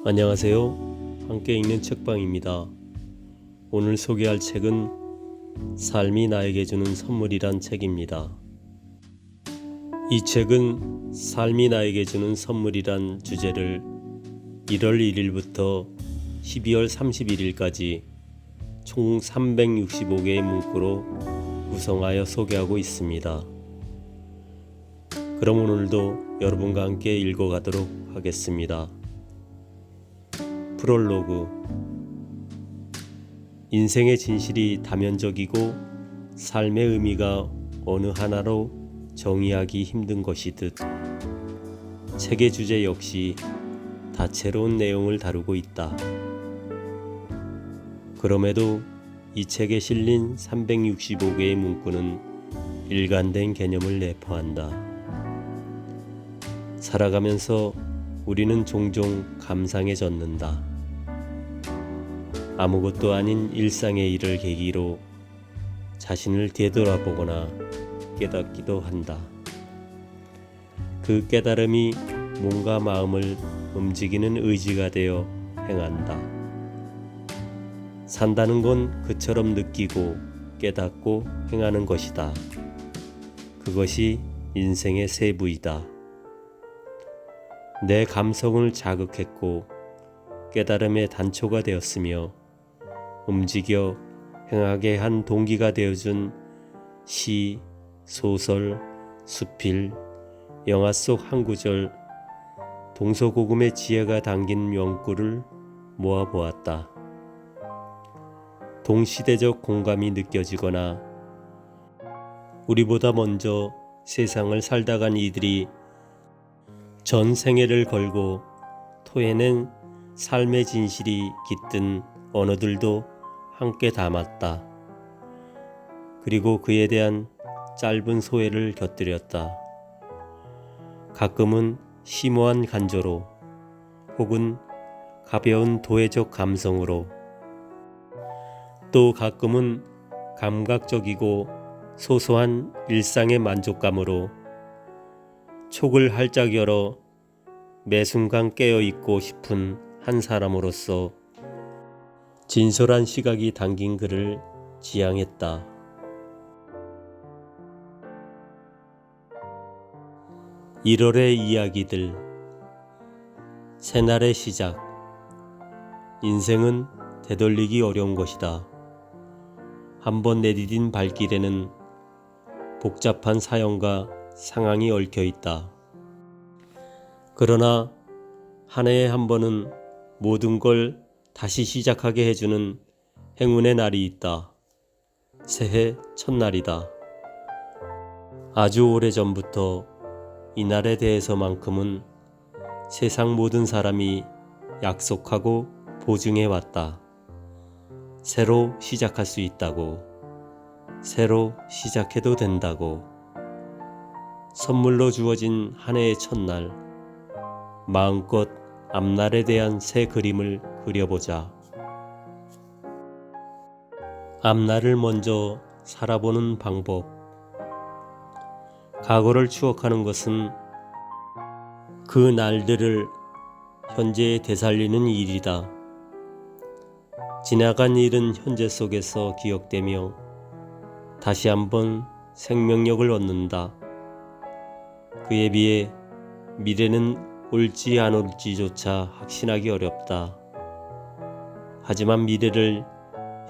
안녕하세요. 함께 읽는 책방입니다. 오늘 소개할 책은 삶이 나에게 주는 선물이란 책입니다. 이 책은 삶이 나에게 주는 선물이란 주제를 1월 1일부터 12월 31일까지 총 365개의 문구로 구성하여 소개하고 있습니다. 그럼 오늘도 여러분과 함께 읽어가도록 하겠습니다. 프롤로그. 인생의 진실이 다면적이고 삶의 의미가 어느 하나로 정의하기 힘든 것이듯 책의 주제 역시 다채로운 내용을 다루고 있다. 그럼에도 이 책에 실린 365개의 문구는 일관된 개념을 내포한다. 살아가면서 우리는 종종 감상에 젖는다. 아무것도 아닌 일상의 일을 계기로 자신을 되돌아보거나 깨닫기도 한다. 그 깨달음이 몸과 마음을 움직이는 의지가 되어 행한다. 산다는 건 그처럼 느끼고 깨닫고 행하는 것이다. 그것이 인생의 세부이다. 내 감성을 자극했고 깨달음의 단초가 되었으며 움직여 행하게 한 동기가 되어준 시, 소설, 수필, 영화 속 한 구절, 동서고금의 지혜가 담긴 명구를 모아보았다. 동시대적 공감이 느껴지거나 우리보다 먼저 세상을 살다 간 이들이 전 생애를 걸고 토해낸 삶의 진실이 깃든 언어들도 함께 담았다. 그리고 그에 대한 짧은 소회를 곁들였다. 가끔은 심오한 간조로 혹은 가벼운 도회적 감성으로 또 가끔은 감각적이고 소소한 일상의 만족감으로 촉을 활짝 열어 매 순간 깨어있고 싶은 한 사람으로서 진솔한 시각이 담긴 글을 지향했다. (1월의) 이야기들. 새날의 시작. 인생은 되돌리기 어려운 것이다. 한번 내디딘 발길에는 복잡한 사연과 상황이 얽혀 있다. 그러나 한 해에 한 번은 모든 걸 다시 시작하게 해주는 행운의 날이 있다. 새해 첫날이다. 아주 오래전부터 이 날에 대해서만큼은 세상 모든 사람이 약속하고 보증해 왔다. 새로 시작할 수 있다고, 새로 시작해도 된다고. 선물로 주어진 한 해의 첫날, 마음껏 앞날에 대한 새 그림을 그려보자. 앞날을 먼저 살아보는 방법. 과거를 추억하는 것은 그 날들을 현재에 되살리는 일이다. 지나간 일은 현재 속에서 기억되며 다시 한번 생명력을 얻는다. 그에 비해 미래는 올지 안 올지조차 확신하기 어렵다. 하지만 미래를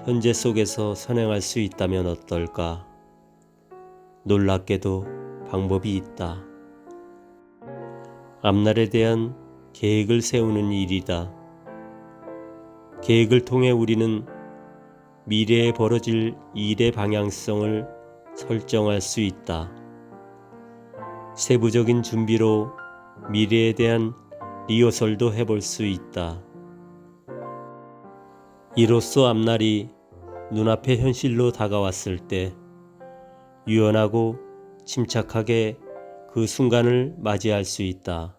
현재 속에서 선행할 수 있다면 어떨까? 놀랍게도 방법이 있다. 앞날에 대한 계획을 세우는 일이다. 계획을 통해 우리는 미래에 벌어질 일의 방향성을 설정할 수 있다. 세부적인 준비로 미래에 대한 리허설도 해볼 수 있다. 이로써 앞날이 눈앞의 현실로 다가왔을 때 유연하고 침착하게 그 순간을 맞이할 수 있다.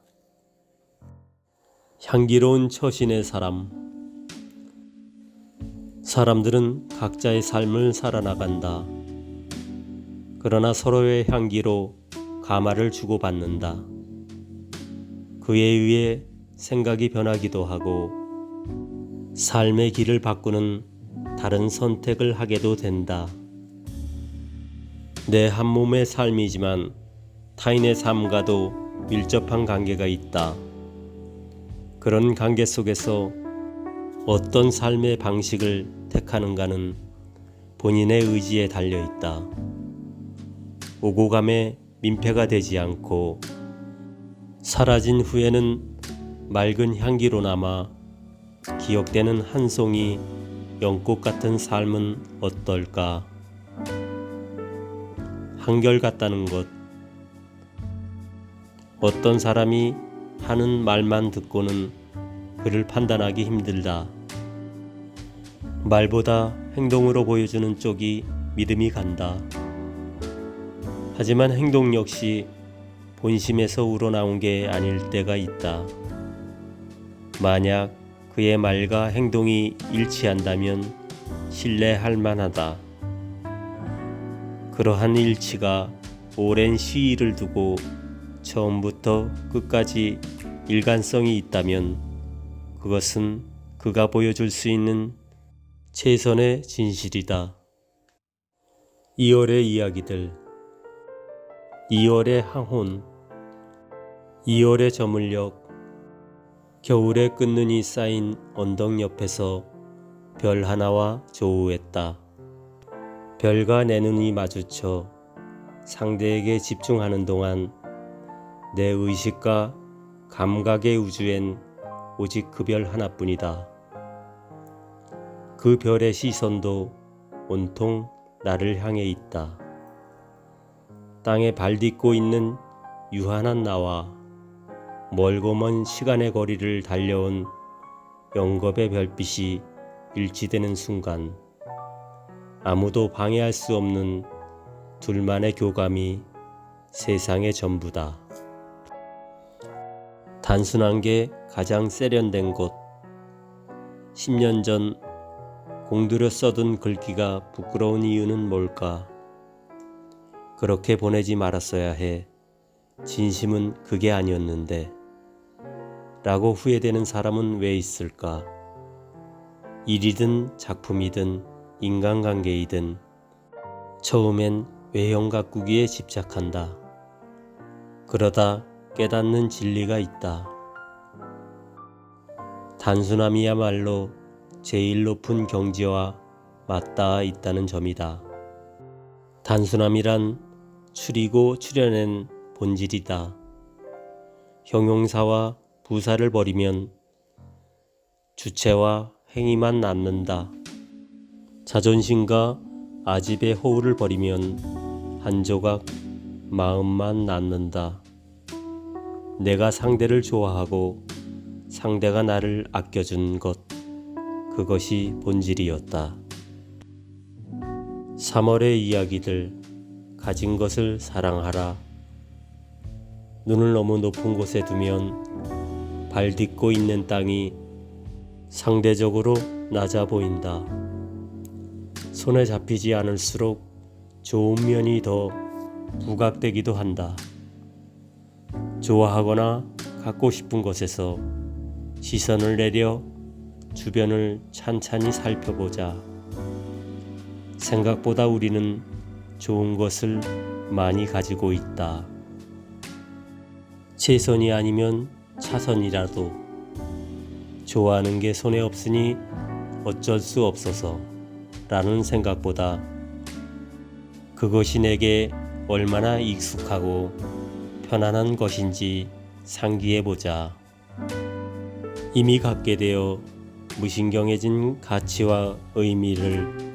향기로운 처신의 사람. 사람들은 각자의 삶을 살아나간다. 그러나 서로의 향기로 감화를 주고받는다. 그에 의해 생각이 변하기도 하고 삶의 길을 바꾸는 다른 선택을 하게도 된다. 내 한 몸의 삶이지만 타인의 삶과도 밀접한 관계가 있다. 그런 관계 속에서 어떤 삶의 방식을 택하는가는 본인의 의지에 달려 있다. 오고 감에 민폐가 되지 않고 사라진 후에는 맑은 향기로 남아 기억되는 한 송이 연꽃 같은 삶은 어떨까? 한결같다는 것. 어떤 사람이 하는 말만 듣고는 그를 판단하기 힘들다. 말보다 행동으로 보여주는 쪽이 믿음이 간다. 하지만 행동 역시 본심에서 우러나온 게 아닐 때가 있다. 만약 그의 말과 행동이 일치한다면 신뢰할 만하다. 그러한 일치가 오랜 시일을 두고 처음부터 끝까지 일관성이 있다면 그것은 그가 보여줄 수 있는 최선의 진실이다. 2월의 이야기들. 2월의 항혼. 2월의 저물녘. 겨울의 끝눈이 쌓인 언덕 옆에서 별 하나와 조우했다. 별과 내 눈이 마주쳐 상대에게 집중하는 동안 내 의식과 감각의 우주엔 오직 그 별 하나뿐이다. 그 별의 시선도 온통 나를 향해 있다. 땅에 발 딛고 있는 유한한 나와 멀고 먼 시간의 거리를 달려온 영겁의 별빛이 일치되는 순간 아무도 방해할 수 없는 둘만의 교감이 세상의 전부다. 단순한 게 가장 세련된 곳. 10년 전 공들여 써둔 글귀가 부끄러운 이유는 뭘까? 그렇게 보내지 말았어야 해. 진심은 그게 아니었는데. 라고 후회되는 사람은 왜 있을까? 일이든 작품이든 인간관계이든 처음엔 외형 가꾸기에 집착한다. 그러다 깨닫는 진리가 있다. 단순함이야말로 제일 높은 경지와 맞닿아 있다는 점이다. 단순함이란 추리고 추려낸 본질이다. 형용사와 부사를 버리면 주체와 행위만 남는다. 자존심과 아집의 호우를 버리면 한 조각 마음만 남는다. 내가 상대를 좋아하고 상대가 나를 아껴준 것, 그것이 본질이었다. 3월의 이야기들. 가진 것을 사랑하라. 눈을 너무 높은 곳에 두면 발 딛고 있는 땅이 상대적으로 낮아 보인다. 손에 잡히지 않을수록 좋은 면이 더 부각되기도 한다. 좋아하거나 갖고 싶은 것에서 시선을 내려 주변을 찬찬히 살펴보자. 생각보다 우리는 좋은 것을 많이 가지고 있다. 최선이 아니면 차선이라도. 좋아하는 게 손에 없으니 어쩔 수 없어서 라는 생각보다 그것이 내게 얼마나 익숙하고 편안한 것인지 상기해보자. 이미 갖게 되어 무신경해진 가치와 의미를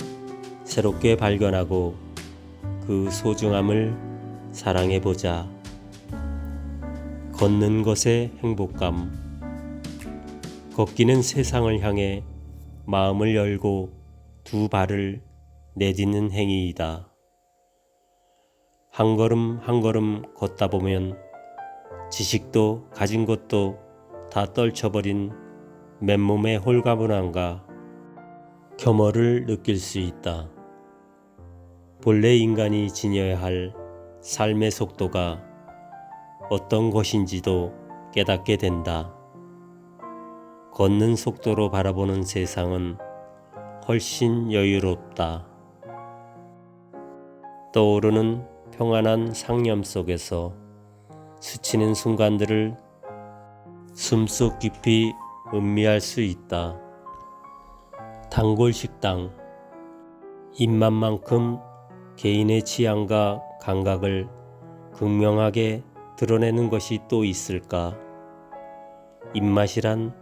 새롭게 발견하고 그 소중함을 사랑해보자. 걷는 것의 행복감. 걷기는 세상을 향해 마음을 열고 두 발을 내딛는 행위이다. 한 걸음 한 걸음 걷다 보면 지식도 가진 것도 다 떨쳐버린 맨몸의 홀가분함과 겸허를 느낄 수 있다. 본래 인간이 지녀야 할 삶의 속도가 어떤 것인지도 깨닫게 된다. 걷는 속도로 바라보는 세상은 훨씬 여유롭다. 떠오르는 평안한 상념 속에서 스치는 순간들을 숨속 깊이 음미할 수 있다. 단골 식당. 입맛만큼 개인의 취향과 감각을 극명하게 드러내는 것이 또 있을까? 입맛이란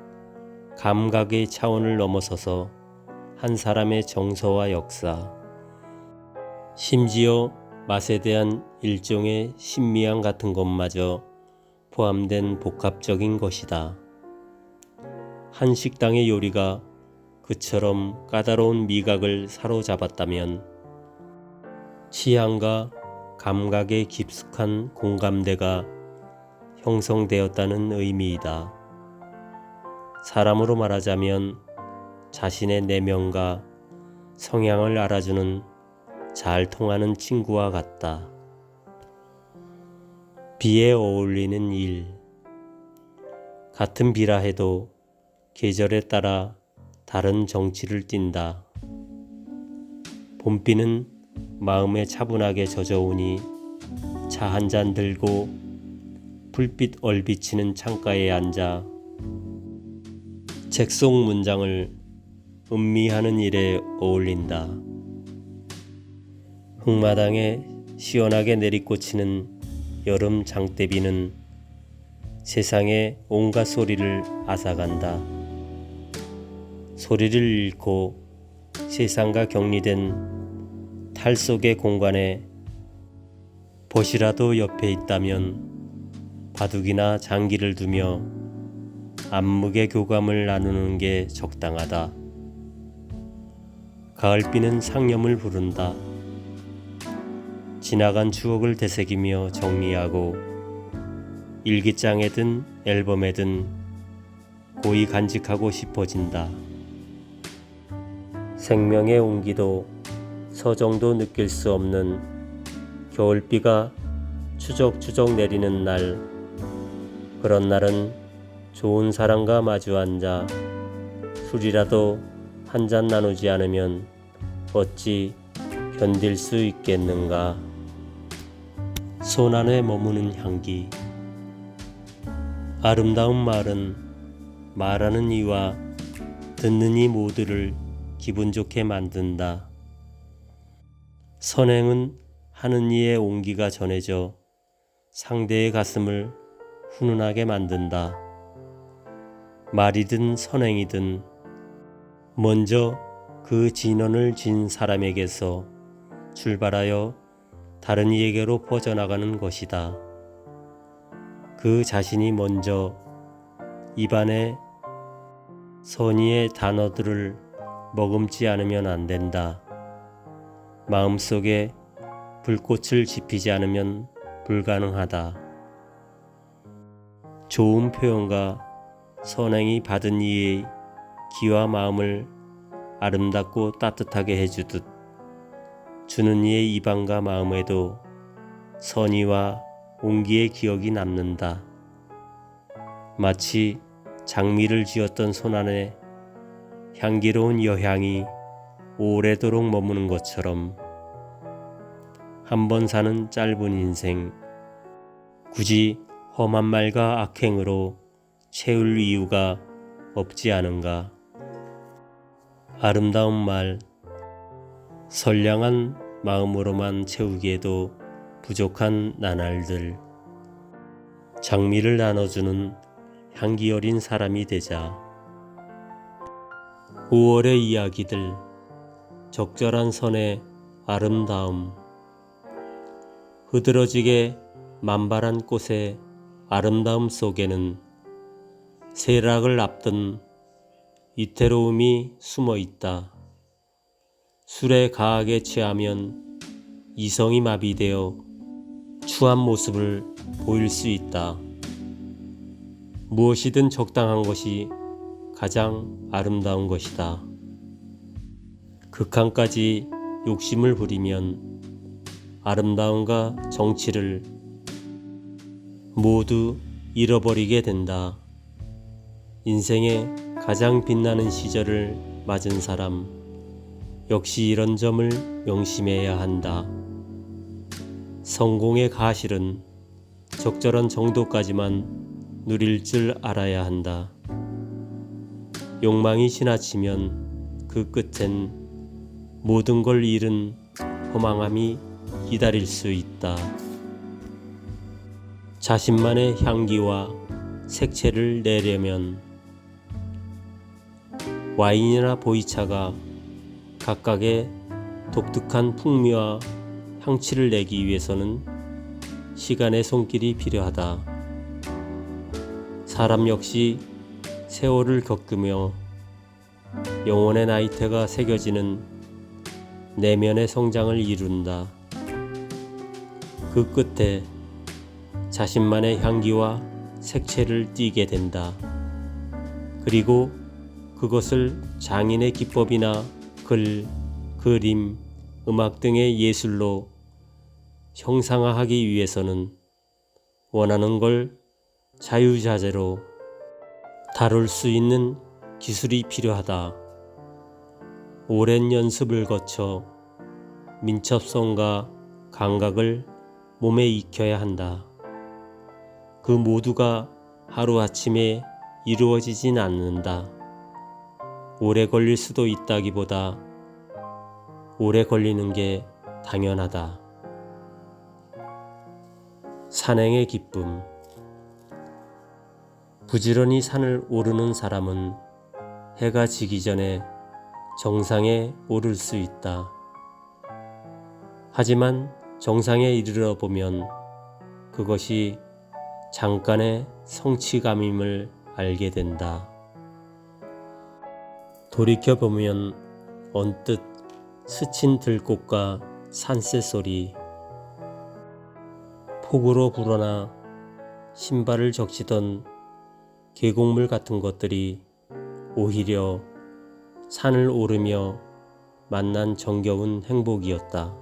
감각의 차원을 넘어서서 한 사람의 정서와 역사, 심지어 맛에 대한 일종의 신미함 같은 것마저 포함된 복합적인 것이다. 한 식당의 요리가 그처럼 까다로운 미각을 사로잡았다면 취향과 감각의 깊숙한 공감대가 형성되었다는 의미이다. 사람으로 말하자면 자신의 내면과 성향을 알아주는 잘 통하는 친구와 같다. 비에 어울리는 일. 같은 비라 해도 계절에 따라 다른 정취를 띈다. 봄비는 마음에 차분하게 젖어오니 차 한 잔 들고 불빛 얼비치는 창가에 앉아 책 속 문장을 음미하는 일에 어울린다. 흙마당에 시원하게 내리꽂히는 여름 장대비는 세상의 온갖 소리를 앗아간다. 소리를 잃고 세상과 격리된 탈 속의 공간에 벗이라도 옆에 있다면 바둑이나 장기를 두며 암묵의 교감을 나누는 게 적당하다. 가을비는 상념을 부른다. 지나간 추억을 되새기며 정리하고 일기장에든 앨범에든 고이 간직하고 싶어진다. 생명의 온기도 서정도 느낄 수 없는 겨울비가 추적추적 내리는 날, 그런 날은 좋은 사람과 마주 앉아 술이라도 한 잔 나누지 않으면 어찌 견딜 수 있겠는가. 손 안에 머무는 향기. 아름다운 말은 말하는 이와 듣는 이 모두를 기분 좋게 만든다. 선행은 하는 이의 온기가 전해져 상대의 가슴을 훈훈하게 만든다. 말이든 선행이든 먼저 그 진언을 진 사람에게서 출발하여 다른 이에게로 퍼져나가는 것이다. 그 자신이 먼저 입안에 선의의 단어들을 머금지 않으면 안 된다. 마음속에 불꽃을 지피지 않으면 불가능하다. 좋은 표현과 선행이 받은 이의 기와 마음을 아름답고 따뜻하게 해주듯 주는 이의 입안과 마음에도 선의와 온기의 기억이 남는다. 마치 장미를 쥐었던 손 안에 향기로운 여향이 오래도록 머무는 것처럼 한 번 사는 짧은 인생, 굳이 험한 말과 악행으로 채울 이유가 없지 않은가. 아름다운 말, 선량한 마음으로만 채우기에도 부족한 나날들. 장미를 나눠주는 향기 어린 사람이 되자. 5월의 이야기들, 적절한 선의 아름다움. 흐드러지게 만발한 꽃의 아름다움 속에는 세락을 앞둔 이태로움이 숨어 있다. 술에 가하게 취하면 이성이 마비되어 추한 모습을 보일 수 있다. 무엇이든 적당한 것이 가장 아름다운 것이다. 극한까지 욕심을 부리면 아름다움과 정취를 모두 잃어버리게 된다. 인생의 가장 빛나는 시절을 맞은 사람, 역시 이런 점을 명심해야 한다. 성공의 가실은 적절한 정도까지만 누릴 줄 알아야 한다. 욕망이 지나치면 그 끝엔 모든 걸 잃은 허망함이 기다릴 수 있다. 자신만의 향기와 색채를 내려면 와인이나 보이차가 각각의 독특한 풍미와 향취를 내기 위해서는 시간의 손길이 필요하다. 사람 역시 세월을 겪으며 영혼의 나이테가 새겨지는 내면의 성장을 이룬다. 그 끝에 자신만의 향기와 색채를 띠게 된다. 그리고 그것을 장인의 기법이나 글, 그림, 음악 등의 예술로 형상화하기 위해서는 원하는 걸 자유자재로 다룰 수 있는 기술이 필요하다. 오랜 연습을 거쳐 민첩성과 감각을 몸에 익혀야 한다. 그 모두가 하루아침에 이루어지진 않는다. 오래 걸릴 수도 있다기보다 오래 걸리는 게 당연하다. 산행의 기쁨. 부지런히 산을 오르는 사람은 해가 지기 전에 정상에 오를 수 있다. 하지만 정상에 이르러 보면 그것이 잠깐의 성취감임을 알게 된다. 돌이켜보면 언뜻 스친 들꽃과 산새소리, 폭우로 불어나 신발을 적시던 계곡물 같은 것들이 오히려 산을 오르며 만난 정겨운 행복이었다.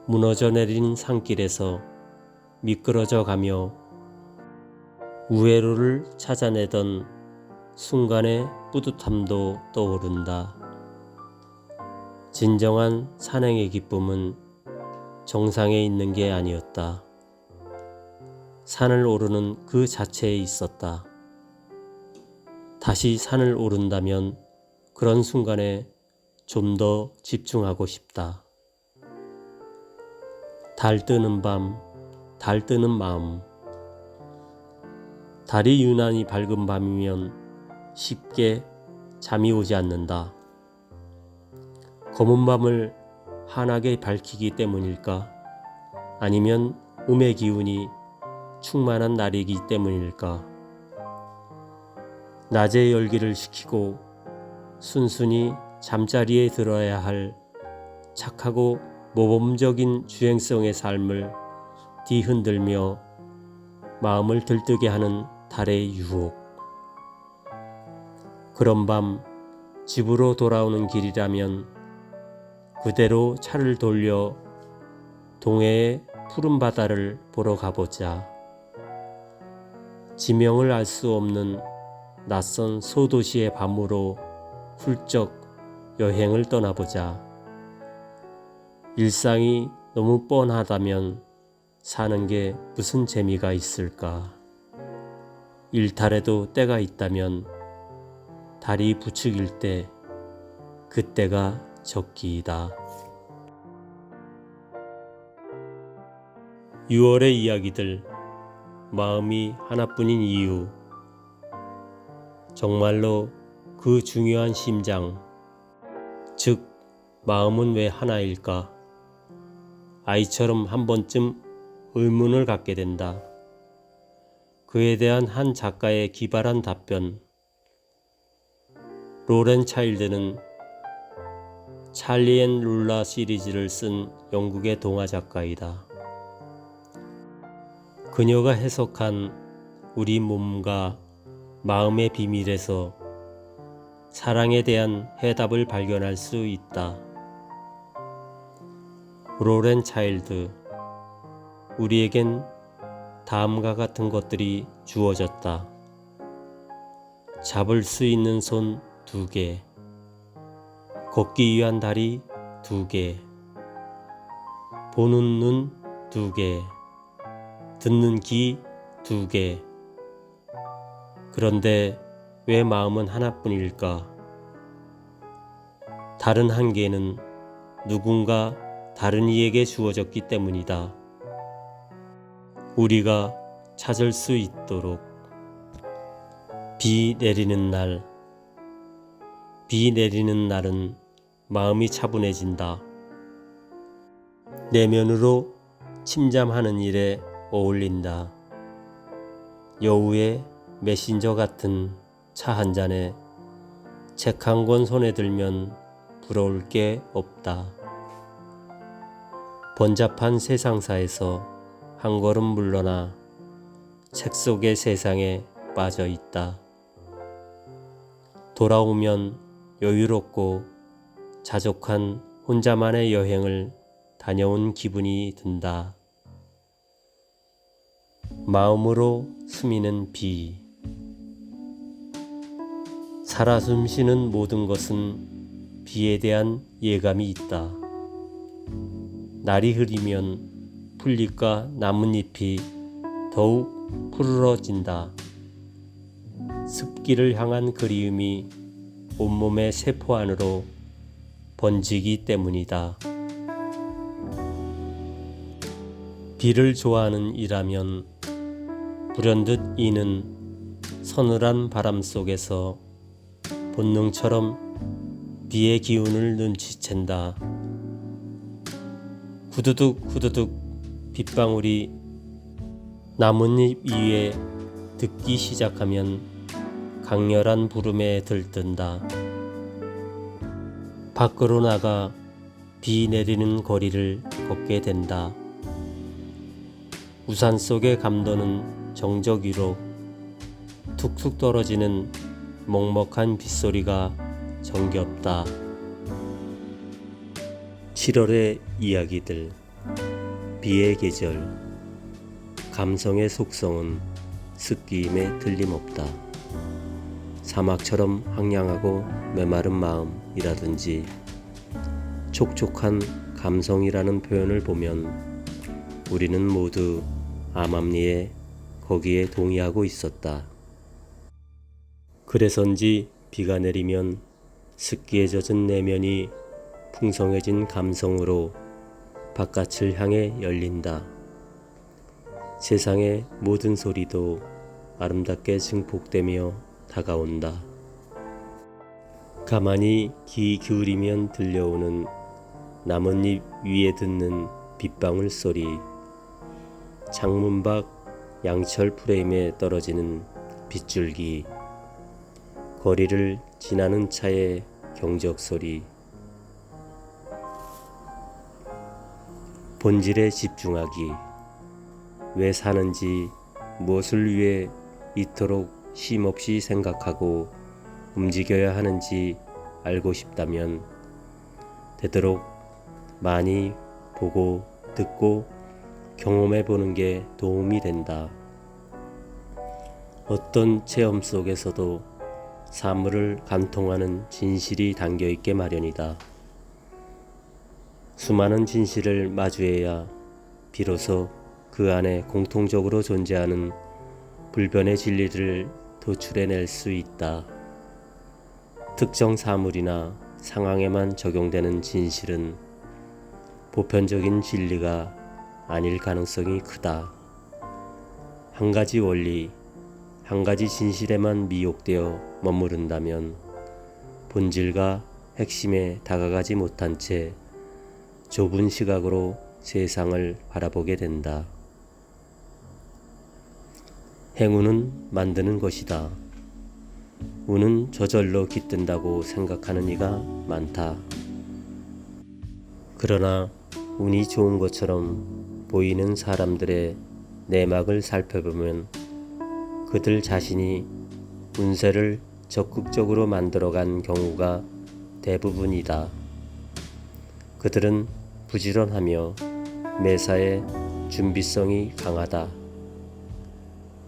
무너져 내린 산길에서 미끄러져 가며 우회로를 찾아내던 순간의 뿌듯함도 떠오른다. 진정한 산행의 기쁨은 정상에 있는 게 아니었다. 산을 오르는 그 자체에 있었다. 다시 산을 오른다면 그런 순간에 좀 더 집중하고 싶다. 달 뜨는 밤, 달 뜨는 마음. 달이 유난히 밝은 밤이면 쉽게 잠이 오지 않는다. 검은 밤을 환하게 밝히기 때문일까? 아니면 음의 기운이 충만한 날이기 때문일까? 낮의 열기를 식히고 순순히 잠자리에 들어야 할 착하고 모범적인 주행성의 삶을 뒤흔들며 마음을 들뜨게 하는 달의 유혹. 그런 밤 집으로 돌아오는 길이라면 그대로 차를 돌려 동해의 푸른 바다를 보러 가보자. 지명을 알 수 없는 낯선 소도시의 밤으로 훌쩍 여행을 떠나보자. 일상이 너무 뻔하다면 사는 게 무슨 재미가 있을까? 일탈에도 때가 있다면 달이 부축일 때 그때가 적기이다. 6월의 이야기들. 마음이 하나뿐인 이유. 정말로 그 중요한 심장, 즉 마음은 왜 하나일까? 아이처럼 한 번쯤 의문을 갖게 된다. 그에 대한 한 작가의 기발한 답변. 로렌 차일드는 찰리 앤 룰라 시리즈를 쓴 영국의 동화 작가이다. 그녀가 해석한 우리 몸과 마음의 비밀에서 사랑에 대한 해답을 발견할 수 있다. 로렌 차일드. 우리에겐 다음과 같은 것들이 주어졌다. 잡을 수 있는 손 2개, 걷기 위한 다리 2개, 보는 눈 2개, 듣는 귀 2개. 그런데 왜 마음은 하나뿐일까? 다른 한 개는 누군가 다른 이에게 주어졌기 때문이다. 우리가 찾을 수 있도록. 비 내리는 날. 비 내리는 날은 마음이 차분해진다. 내면으로 침잠하는 일에 어울린다. 여우의 메신저 같은 차 한 잔에 책 한 권 손에 들면 부러울 게 없다. 번잡한 세상사에서 한 걸음 물러나 책 속의 세상에 빠져 있다. 돌아오면 여유롭고 자족한 혼자만의 여행을 다녀온 기분이 든다. 마음으로 스미는 비. 살아 숨쉬는 모든 것은 비에 대한 예감이 있다. 날이 흐리면 풀잎과 나뭇잎이 더욱 푸르러진다. 습기를 향한 그리움이 온몸의 세포 안으로 번지기 때문이다. 비를 좋아하는 이라면 불현듯 이는 서늘한 바람 속에서 본능처럼 비의 기운을 눈치챈다. 후두둑 후두둑 빗방울이 나뭇잎 위에 듣기 시작하면 강렬한 부름에 들뜬다. 밖으로 나가 비 내리는 거리를 걷게 된다. 우산 속에 감도는 정적 위로 툭툭 떨어지는 먹먹한 빗소리가 정겹다. 7월의 이야기들. 비의 계절. 감성의 속성은 습기임에 틀림없다. 사막처럼 황량하고 메마른 마음이라든지 촉촉한 감성이라는 표현을 보면 우리는 모두 암암리에 거기에 동의하고 있었다. 그래서인지 비가 내리면 습기에 젖은 내면이 풍성해진 감성으로 바깥을 향해 열린다. 세상의 모든 소리도 아름답게 증폭되며 다가온다. 가만히 귀 기울이면 들려오는 나뭇잎 위에 듣는 빗방울 소리, 창문 밖 양철 프레임에 떨어지는 빗줄기, 거리를 지나는 차의 경적 소리, 본질에 집중하기. 왜 사는지, 무엇을 위해 이토록 쉼없이 생각하고 움직여야 하는지 알고 싶다면 되도록 많이 보고 듣고 경험해 보는 게 도움이 된다. 어떤 체험 속에서도 사물을 관통하는 진실이 담겨 있게 마련이다. 수많은 진실을 마주해야 비로소 그 안에 공통적으로 존재하는 불변의 진리를 도출해낼 수 있다. 특정 사물이나 상황에만 적용되는 진실은 보편적인 진리가 아닐 가능성이 크다. 한 가지 원리, 한 가지 진실에만 미혹되어 머무른다면 본질과 핵심에 다가가지 못한 채 좁은 시각으로 세상을 바라보게 된다. 행운은 만드는 것이다. 운은 저절로 깃든다고 생각하는 이가 많다. 그러나 운이 좋은 것처럼 보이는 사람들의 내막을 살펴보면 그들 자신이 운세를 적극적으로 만들어간 경우가 대부분이다. 그들은 부지런하며 매사에 준비성이 강하다.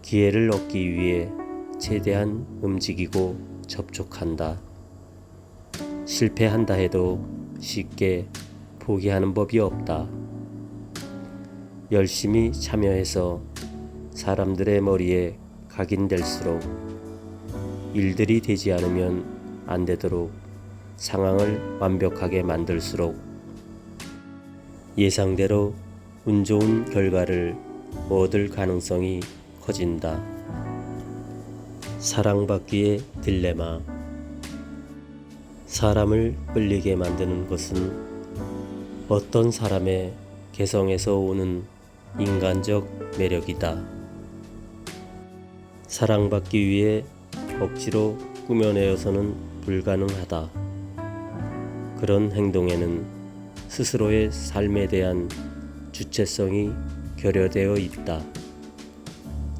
기회를 얻기 위해 최대한 움직이고 접촉한다. 실패한다 해도 쉽게 포기하는 법이 없다. 열심히 참여해서 사람들의 머리에 각인될수록 일들이 되지 않으면 안 되도록 상황을 완벽하게 만들수록 예상대로 운 좋은 결과를 얻을 가능성이 커진다. 사랑받기의 딜레마. 사람을 끌리게 만드는 것은 어떤 사람의 개성에서 오는 인간적 매력이다. 사랑받기 위해 억지로 꾸며내어서는 불가능하다. 그런 행동에는 스스로의 삶에 대한 주체성이 결여되어 있다.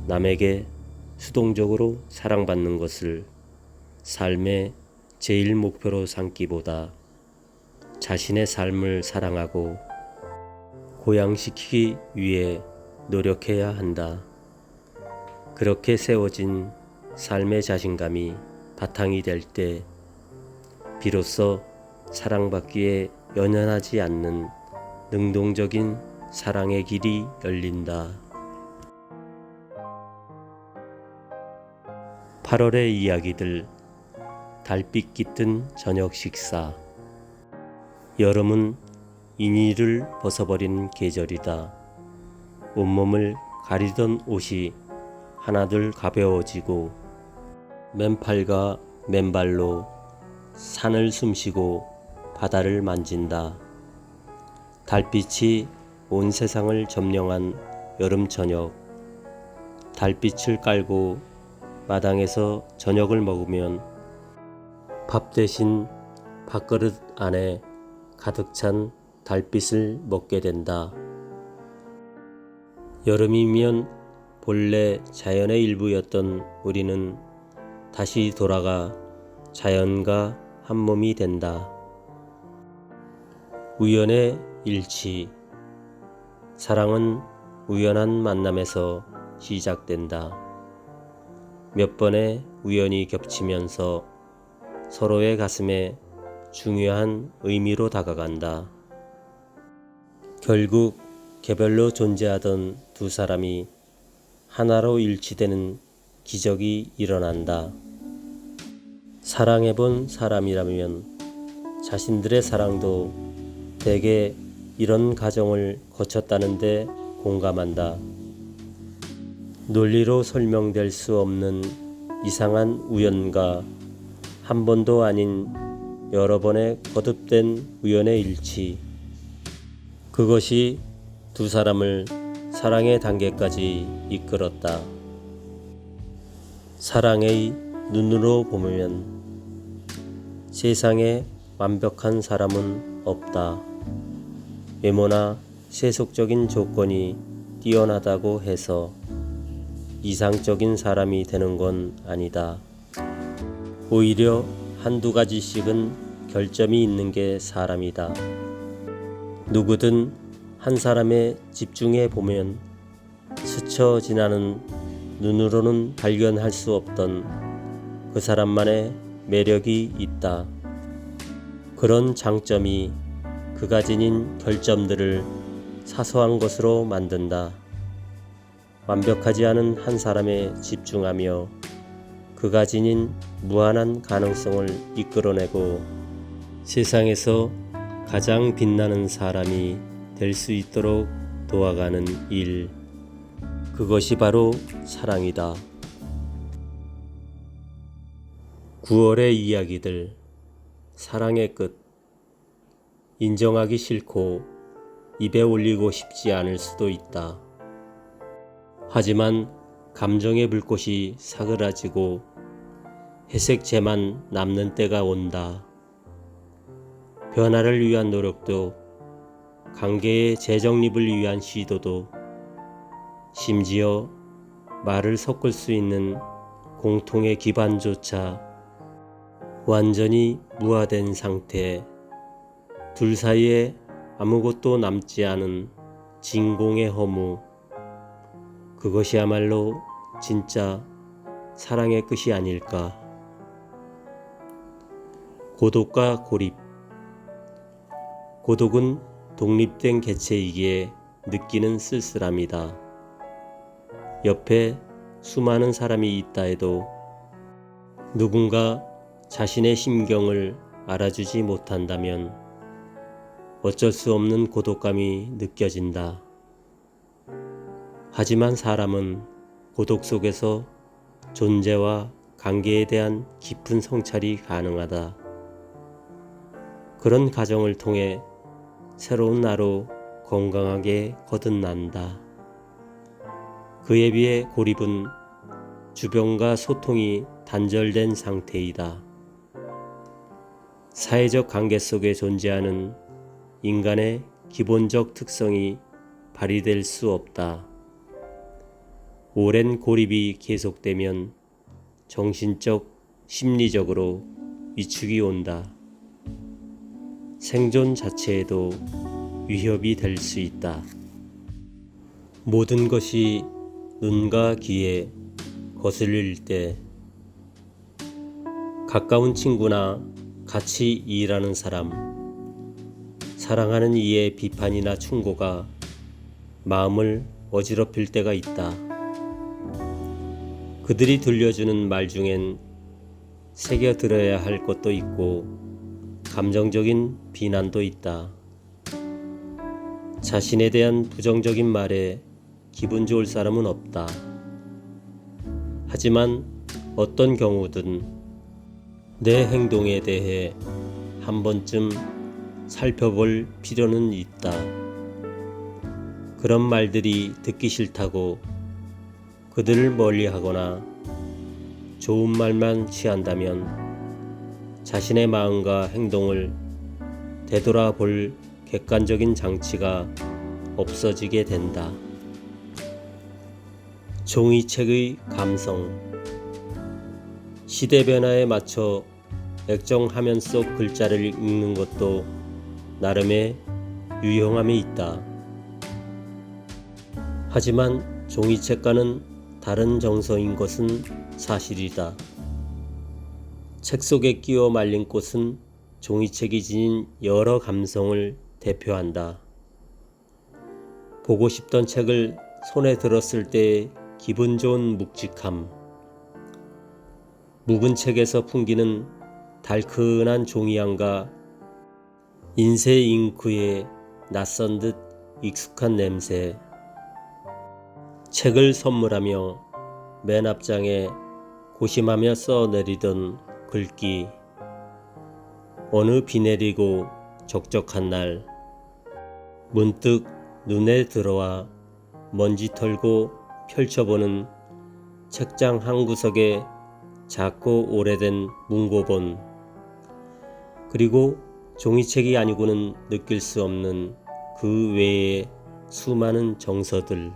남에게 수동적으로 사랑받는 것을 삶의 제일 목표로 삼기보다 자신의 삶을 사랑하고 고양시키기 위해 노력해야 한다. 그렇게 세워진 삶의 자신감이 바탕이 될 때 비로소 사랑받기에 연연하지 않는 능동적인 사랑의 길이 열린다. 8월의 이야기들. 달빛 깃든 저녁 식사. 여름은 이니를 벗어버리는 계절이다. 온몸을 가리던 옷이 하나둘 가벼워지고 맨팔과 맨발로 산을 숨쉬고 바다를 만진다. 달빛이 온 세상을 점령한 여름 저녁. 달빛을 깔고 마당에서 저녁을 먹으면 밥 대신 밥그릇 안에 가득 찬 달빛을 먹게 된다. 여름이면 본래 자연의 일부였던 우리는 다시 돌아가 자연과 한 몸이 된다. 우연의 일치. 사랑은 우연한 만남에서 시작된다. 몇 번의 우연이 겹치면서 서로의 가슴에 중요한 의미로 다가간다. 결국 개별로 존재하던 두 사람이 하나로 일치되는 기적이 일어난다. 사랑해본 사람이라면 자신들의 사랑도 대개 이런 과정을 거쳤다는데 공감한다. 논리로 설명될 수 없는 이상한 우연과 한 번도 아닌 여러 번의 거듭된 우연의 일치. 그것이 두 사람을 사랑의 단계까지 이끌었다. 사랑의 눈으로 보면 세상에 완벽한 사람은 없다. 외모나 세속적인 조건이 뛰어나다고 해서 이상적인 사람이 되는 건 아니다. 오히려 한두 가지씩은 결점이 있는 게 사람이다. 누구든 한 사람에 집중해 보면 스쳐 지나는 눈으로는 발견할 수 없던 그 사람만의 매력이 있다. 그런 장점이 그가 지닌 결점들을 사소한 것으로 만든다. 완벽하지 않은 한 사람에 집중하며 그가 지닌 무한한 가능성을 이끌어내고 세상에서 가장 빛나는 사람이 될 수 있도록 도와가는 일. 그것이 바로 사랑이다. 9월의 이야기들. 사랑의 끝. 인정하기 싫고 입에 올리고 싶지 않을 수도 있다. 하지만 감정의 불꽃이 사그라지고 회색재만 남는 때가 온다. 변화를 위한 노력도, 관계의 재정립을 위한 시도도, 심지어 말을 섞을 수 있는 공통의 기반조차 완전히 무화된 상태, 둘 사이에 아무것도 남지 않은 진공의 허무. 그것이야말로 진짜 사랑의 끝이 아닐까. 고독과 고립. 고독은 독립된 개체이기에 느끼는 쓸쓸함이다. 옆에 수많은 사람이 있다 해도 누군가 자신의 심경을 알아주지 못한다면 어쩔 수 없는 고독감이 느껴진다. 하지만 사람은 고독 속에서 존재와 관계에 대한 깊은 성찰이 가능하다. 그런 과정을 통해 새로운 나로 건강하게 거듭난다. 그에 비해 고립은 주변과 소통이 단절된 상태이다. 사회적 관계 속에 존재하는 인간의 기본적 특성이 발휘될 수 없다. 오랜 고립이 계속되면 정신적, 심리적으로 위축이 온다. 생존 자체에도 위협이 될 수 있다. 모든 것이 눈과 귀에 거슬릴 때 가까운 친구나 같이 일하는 사람, 사랑하는 이의 비판이나 충고가 마음을 어지럽힐 때가 있다. 그들이 들려주는 말 중엔 새겨들어야 할 것도 있고 감정적인 비난도 있다. 자신에 대한 부정적인 말에 기분 좋을 사람은 없다. 하지만 어떤 경우든 내 행동에 대해 한 번쯤 살펴볼 필요는 있다. 그런 말들이 듣기 싫다고 그들을 멀리하거나 좋은 말만 취한다면 자신의 마음과 행동을 되돌아볼 객관적인 장치가 없어지게 된다. 종이책의 감성. 시대 변화에 맞춰 액정 화면 속 글자를 읽는 것도 나름의 유용함이 있다. 하지만 종이책과는 다른 정서인 것은 사실이다. 책 속에 끼워 말린 꽃은 종이책이 지닌 여러 감성을 대표한다. 보고 싶던 책을 손에 들었을 때의 기분 좋은 묵직함, 묵은 책에서 풍기는 달큰한 종이향과 인쇄 잉크의 낯선 듯 익숙한 냄새, 책을 선물하며 맨 앞장에 고심하며 써내리던 글귀, 어느 비 내리고 적적한 날 문득 눈에 들어와 먼지 털고 펼쳐보는 책장 한 구석에 작고 오래된 문고본, 그리고 종이책이 아니고는 느낄 수 없는 그 외의 수많은 정서들.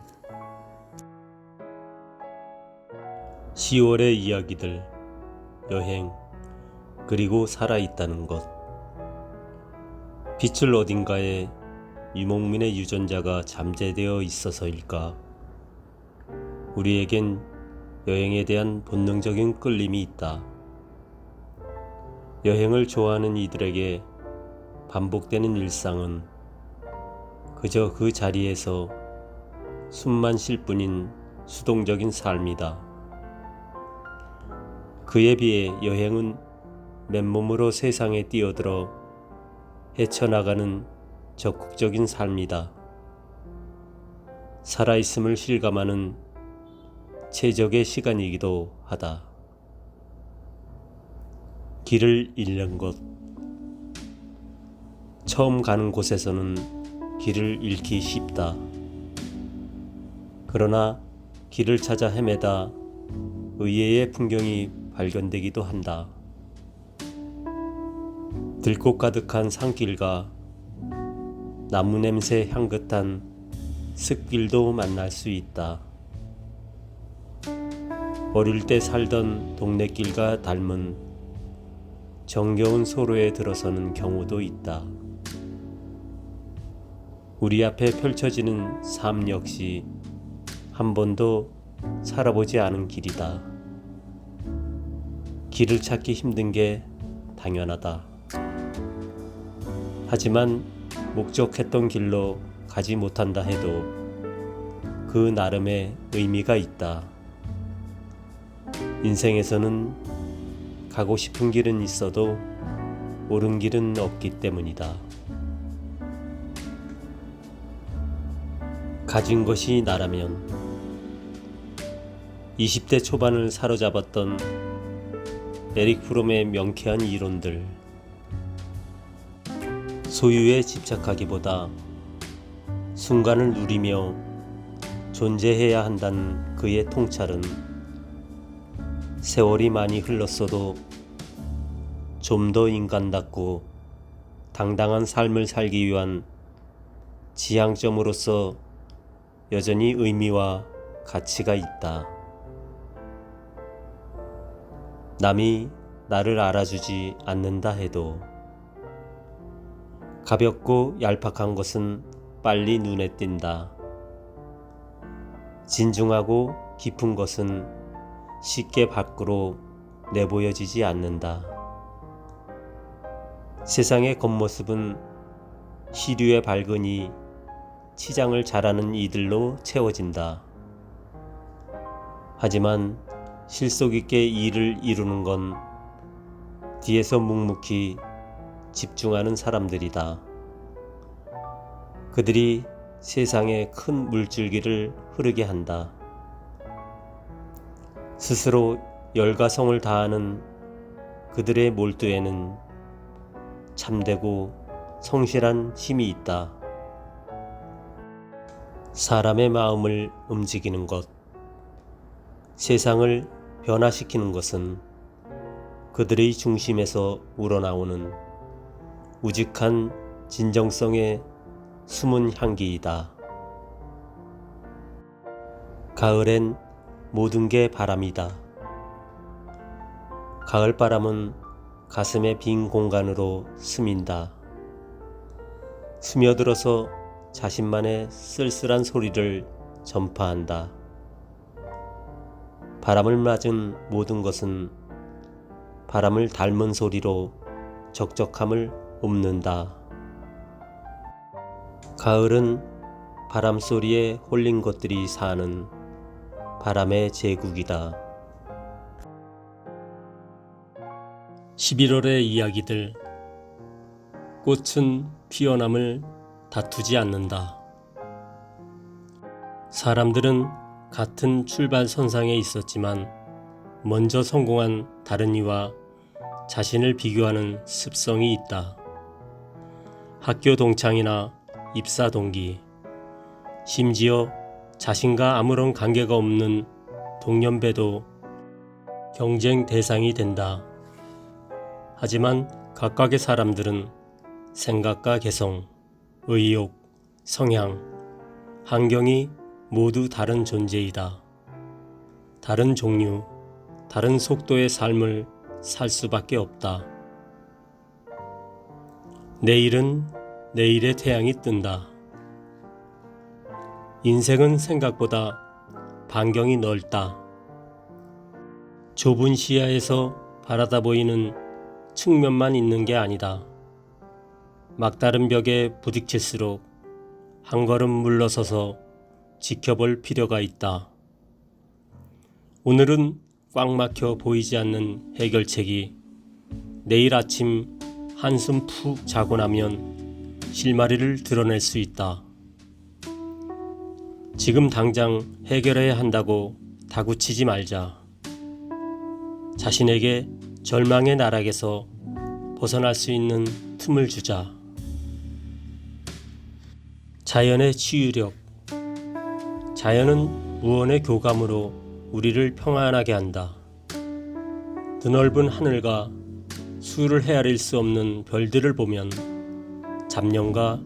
10월의 이야기들, 여행, 그리고 살아있다는 것. 빛을 어딘가에 유목민의 유전자가 잠재되어 있어서일까? 우리에겐 여행에 대한 본능적인 끌림이 있다. 여행을 좋아하는 이들에게 반복되는 일상은 그저 그 자리에서 숨만 쉴 뿐인 수동적인 삶이다. 그에 비해 여행은 맨몸으로 세상에 뛰어들어 헤쳐나가는 적극적인 삶이다. 살아있음을 실감하는 최적의 시간이기도 하다. 길을 잃는 것. 처음 가는 곳에서는 길을 잃기 쉽다. 그러나 길을 찾아 헤매다 의외의 풍경이 발견되기도 한다. 들꽃 가득한 산길과 나무 냄새 향긋한 습길도 만날 수 있다. 어릴 때 살던 동네길과 닮은 정겨운 소로에 들어서는 경우도 있다. 우리 앞에 펼쳐지는 삶 역시 한 번도 살아보지 않은 길이다. 길을 찾기 힘든 게 당연하다. 하지만 목적했던 길로 가지 못한다 해도 그 나름의 의미가 있다. 인생에서는 가고 싶은 길은 있어도 옳은 길은 없기 때문이다. 가진 것이 나라면 20대 초반을 사로잡았던 에릭 프롬의 명쾌한 이론들. 소유에 집착하기보다 순간을 누리며 존재해야 한다는 그의 통찰은 세월이 많이 흘렀어도 좀 더 인간답고 당당한 삶을 살기 위한 지향점으로서 여전히 의미와 가치가 있다. 남이 나를 알아주지 않는다 해도 가볍고 얄팍한 것은 빨리 눈에 띈다. 진중하고 깊은 것은 쉽게 밖으로 내보여지지 않는다. 세상의 겉모습은 시류에 밝으니 치장을 잘하는 이들로 채워진다. 하지만 실속 있게 일을 이루는 건 뒤에서 묵묵히 집중하는 사람들이다. 그들이 세상에 큰 물줄기를 흐르게 한다. 스스로 열과 성을 다하는 그들의 몰두에는 참되고 성실한 힘이 있다. 사람의 마음을 움직이는 것, 세상을 변화시키는 것은 그들의 중심에서 우러나오는 우직한 진정성의 숨은 향기이다. 가을엔 모든 게 바람이다. 가을바람은 가슴의 빈 공간으로 스민다. 스며들어서 자신만의 쓸쓸한 소리를 전파한다. 바람을 맞은 모든 것은 바람을 닮은 소리로 적적함을 읊는다. 가을은 바람 소리에 홀린 것들이 사는 바람의 제국이다. 11월의 이야기들. 꽃은 피어남을 다투지 않는다. 사람들은 같은 출발선상에 있었지만 먼저 성공한 다른 이와 자신을 비교하는 습성이 있다. 학교 동창이나 입사 동기, 심지어 자신과 아무런 관계가 없는 동년배도 경쟁 대상이 된다. 하지만 각각의 사람들은 생각과 개성, 의욕, 성향, 환경이 모두 다른 존재이다. 다른 종류, 다른 속도의 삶을 살 수밖에 없다. 내일은 내일의 태양이 뜬다. 인생은 생각보다 반경이 넓다. 좁은 시야에서 바라다 보이는 측면만 있는 게 아니다. 막다른 벽에 부딪힐수록 한 걸음 물러서서 지켜볼 필요가 있다. 오늘은 꽉 막혀 보이지 않는 해결책이 내일 아침 한숨 푹 자고 나면 실마리를 드러낼 수 있다. 지금 당장 해결해야 한다고 다구치지 말자. 자신에게 절망의 나락에서 벗어날 수 있는 틈을 주자. 자연의 치유력. 자연은 무언의 교감으로 우리를 평안하게 한다. 드넓은 하늘과 수를 헤아릴 수 없는 별들을 보면 잡념과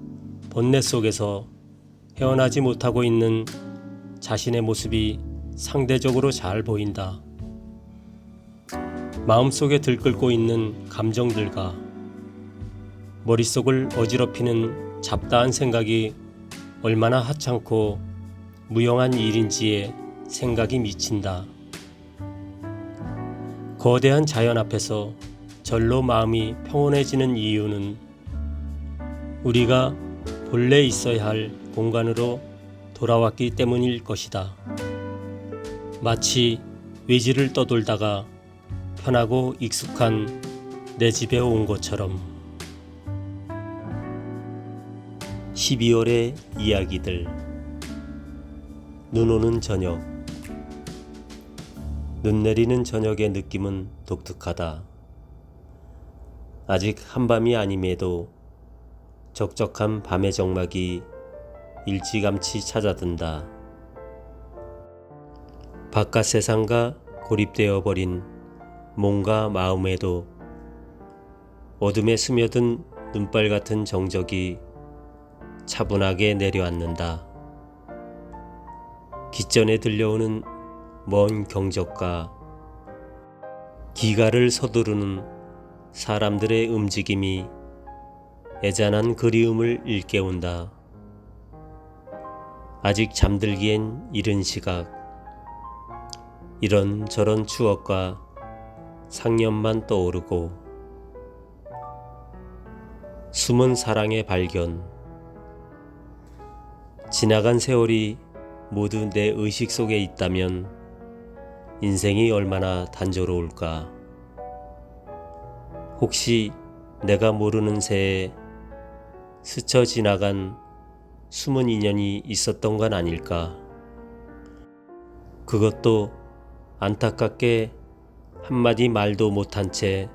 번뇌 속에서 헤어나지 못하고 있는 자신의 모습이 상대적으로 잘 보인다. 마음속에 들끓고 있는 감정들과 머릿속을 어지럽히는 잡다한 생각이 얼마나 하찮고 무용한 일인지에 생각이 미친다. 거대한 자연 앞에서 절로 마음이 평온해지는 이유는 우리가 본래 있어야 할 공간으로 돌아왔기 때문일 것이다. 마치 외지를 떠돌다가 편하고 익숙한 내 집에 온 것처럼. 12월의 이야기들. 눈 오는 저녁. 눈 내리는 저녁의 느낌은 독특하다. 아직 한밤이 아님에도 적적한 밤의 정막이 일찌감치 찾아든다. 바깥 세상과 고립되어 버린 몸과 마음에도 어둠에 스며든 눈발 같은 정적이 차분하게 내려앉는다. 깃전에 들려오는 먼 경적과 기가를 서두르는 사람들의 움직임이 애잔한 그리움을 일깨운다. 아직 잠들기엔 이른 시각. 이런저런 추억과 상념만 떠오르고 숨은 사랑의 발견. 지나간 세월이 모두 내 의식 속에 있다면 인생이 얼마나 단조로울까. 혹시 내가 모르는 새에 스쳐 지나간 숨은 인연이 있었던 건 아닐까. 그것도 안타깝게 한마디 말도 못한 채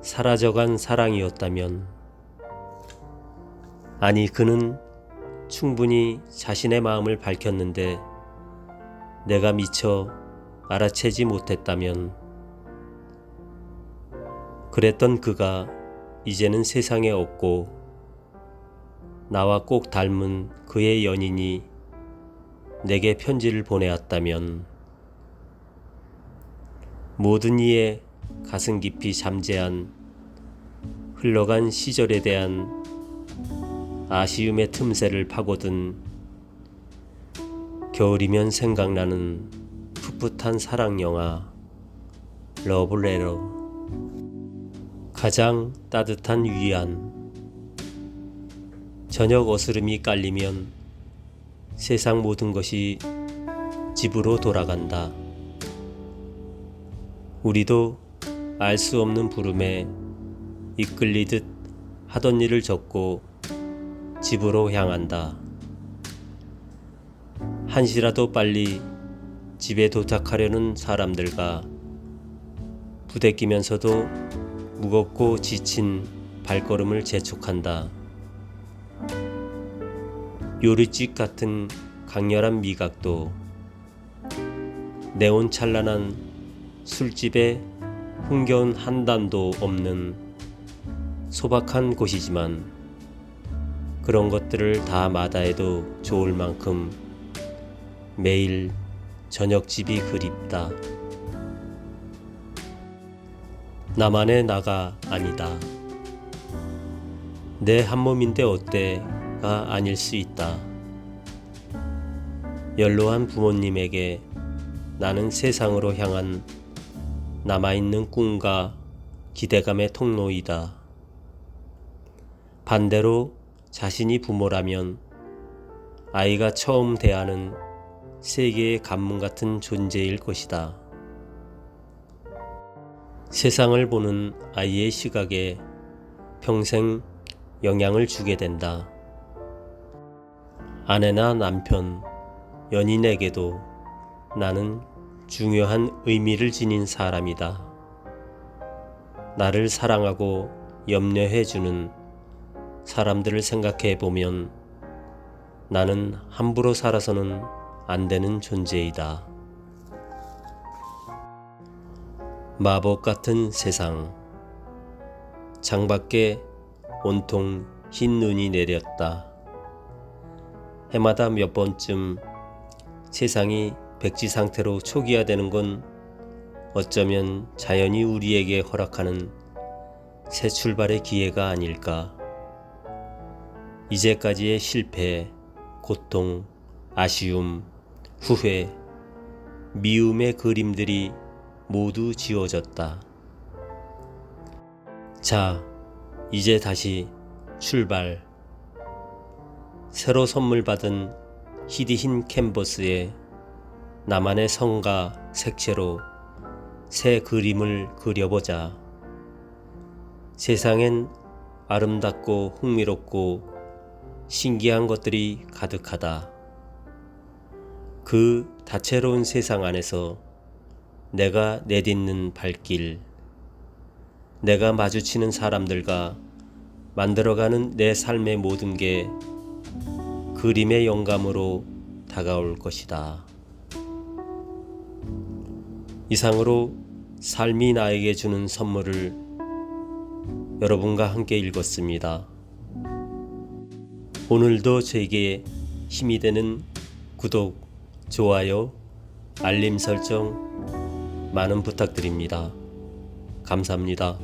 사라져간 사랑이었다면. 아니, 그는 충분히 자신의 마음을 밝혔는데 내가 미처 알아채지 못했다면. 그랬던 그가 이제는 세상에 없고 나와 꼭 닮은 그의 연인이 내게 편지를 보내왔다면. 모든 이의 가슴 깊이 잠재한 흘러간 시절에 대한 아쉬움의 틈새를 파고든 겨울이면 생각나는 풋풋한 사랑영화 러브레터. 가장 따뜻한 위안. 저녁 어스름이 깔리면 세상 모든 것이 집으로 돌아간다. 우리도 알 수 없는 부름에 이끌리듯 하던 일을 접고 집으로 향한다. 한시라도 빨리 집에 도착하려는 사람들과 부대끼면서도 무겁고 지친 발걸음을 재촉한다. 요리집 같은 강렬한 미각도 네온 찬란한 술집에 흥겨운 한담도 없는 소박한 곳이지만 그런 것들을 다 마다해도 좋을 만큼 매일 저녁집이 그립다. 나만의 나가 아니다. 내 한몸인데 어때가 아닐 수 있다. 연로한 부모님에게 나는 세상으로 향한 남아있는 꿈과 기대감의 통로이다. 반대로 자신이 부모라면 아이가 처음 대하는 세계의 관문 같은 존재일 것이다. 세상을 보는 아이의 시각에 평생 영향을 주게 된다. 아내나 남편, 연인에게도 나는 중요한 의미를 지닌 사람이다. 나를 사랑하고 염려해주는 사람들을 생각해 보면 나는 함부로 살아서는 안 되는 존재이다. 마법 같은 세상. 창밖에 온통 흰 눈이 내렸다. 해마다 몇 번쯤 세상이 백지 상태로 초기화되는 건 어쩌면 자연이 우리에게 허락하는 새 출발의 기회가 아닐까. 이제까지의 실패, 고통, 아쉬움, 후회, 미움의 그림들이 모두 지워졌다. 자, 이제 다시 출발. 새로 선물 받은 희디흰 캔버스에 나만의 성과 색채로 새 그림을 그려보자. 세상엔 아름답고 흥미롭고 신기한 것들이 가득하다. 그 다채로운 세상 안에서 내가 내딛는 발길, 내가 마주치는 사람들과 만들어가는 내 삶의 모든 게 그림의 영감으로 다가올 것이다. 이상으로 삶이 나에게 주는 선물을 여러분과 함께 읽었습니다. 오늘도 제게 힘이 되는 구독, 좋아요, 알림 설정 많은 부탁드립니다. 감사합니다.